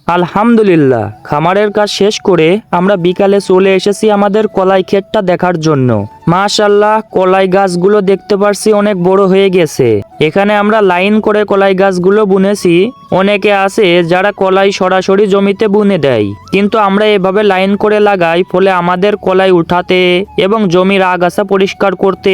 আলহামদুলিল্লাহ, খামারের কাজ শেষ করে আমরা বিকালে চলে এসেছি আমাদের কলাই ক্ষেতটা দেখার জন্য। মাশাআল্লাহ, কলাই গাছগুলো দেখতে পারছি অনেক বড় হয়ে গেছে। এখানে আমরা লাইন করে কলাই গাছগুলো বুনেছি। অনেকে আছে যারা কলাই সরাসরি জমিতে বুনে দেয়, কিন্তু আমরা এভাবে লাইন করে লাগাই, ফলে আমাদের কলাই উঠাতে এবং জমির আগাছা পরিষ্কার করতে,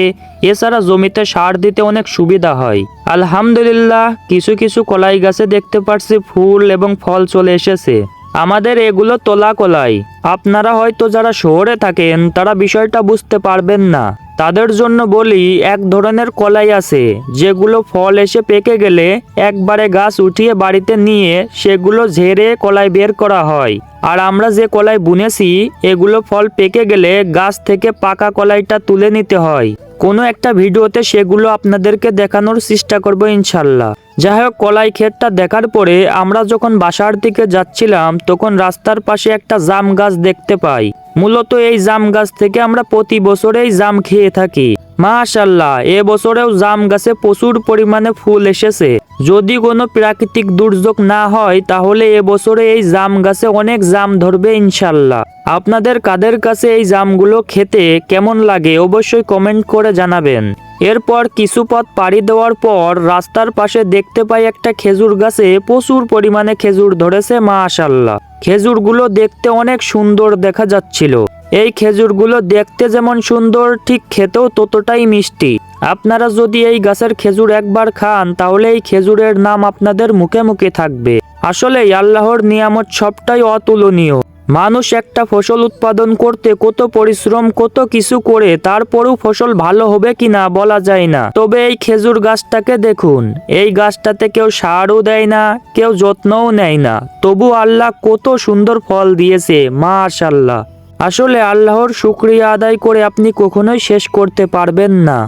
এছাড়া জমিতে সার দিতে অনেক সুবিধা হয়। আলহামদুলিল্লাহ, কিছু কিছু কলাই গাছে দেখতে পারছি ফুল এবং ফল চলে এসেছে। আমাদের এগুলো তোলা কলাই। আপনারা হয়তো যারা শহরে থাকেন তারা বিষয়টা বুঝতে পারবেন না। তাদের জন্য বলি, এক ধরনের কলাই আছে যেগুলো ফল এসে পেকে গেলে একবারে গাছ উঠিয়ে বাড়িতে নিয়ে সেগুলো ঝেড়ে কলাই বের করা হয়। আর আমরা যে কলাই বুনেছি এগুলো ফল পেকে গেলে গাছ থেকে পাকা কলাইটা তুলে নিতে হয়। কোনো একটা ভিডিওতে সেগুলো আপনাদেরকে দেখানোর চেষ্টা করব ইনশাল্লাহ। যাই হোক, কলাই ক্ষেতটা দেখার পরে আমরা যখন বাসার দিকে যাচ্ছিলাম তখন রাস্তার পাশে একটা জাম গাছ দেখতে পাই। মূলত এই জাম গাছ থেকে আমরা প্রতি বছরেই জাম খেয়ে থাকি। মাশাআল্লাহ, এবছরেও জাম গাছে প্রচুর পরিমাণে ফুল এসেছে। যদি কোনো প্রাকৃতিক দুর্যোগ না হয় তাহলে এবছরে এই জাম গাছে অনেক জাম ধরবে ইনশাল্লাহ। আপনাদের কাদের কাছে এই জামগুলো খেতে কেমন লাগে অবশ্যই কমেন্ট করে জানাবেন। এরপর কিছু পথ পাড়ি দেওয়ার পর রাস্তার পাশে দেখতে পাই একটা খেজুর গাছে প্রচুর পরিমাণে খেজুর ধরেছে। মাশাআল্লাহ, খেজুরগুলো দেখতে অনেক সুন্দর দেখা যাচ্ছিল। এই খেজুরগুলো দেখতে যেমন সুন্দর, ঠিক খেতেও ততটাই মিষ্টি। আপনারা যদি এই গাছের খেজুর একবার খান তাহলে এই খেজুরের নাম আপনাদের মুখে মুখে থাকবে। আসলে আল্লাহর নিয়ামত সবটাই অতুলনীয়। মানুষ একটা ফসল উৎপাদন করতে কত পরিশ্রম, কত কিছু করে, তারপরেও ফসল ভালো হবে কিনা বলা যায় না। তবে এই খেজুর গাছটাকে দেখুন, এই গাছটাতে কেউ সারও দেয় না, কেউ যত্নও নেয় না, তবু আল্লাহ কত সুন্দর ফল দিয়েছে। মাশাআল্লাহ, আসলে আল্লাহর শুকরিয়া আদায় করে আপনি কখনোই শেষ করতে পারবেন না।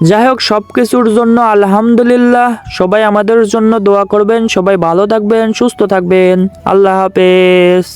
যাই হোক, সবকিছুর জন্য আলহামদুলিল্লাহ। সবাই আমাদের জন্য দোয়া করবেন। সবাই ভালো থাকবেন, সুস্থ থাকবেন। আল্লাহ হাফেজ।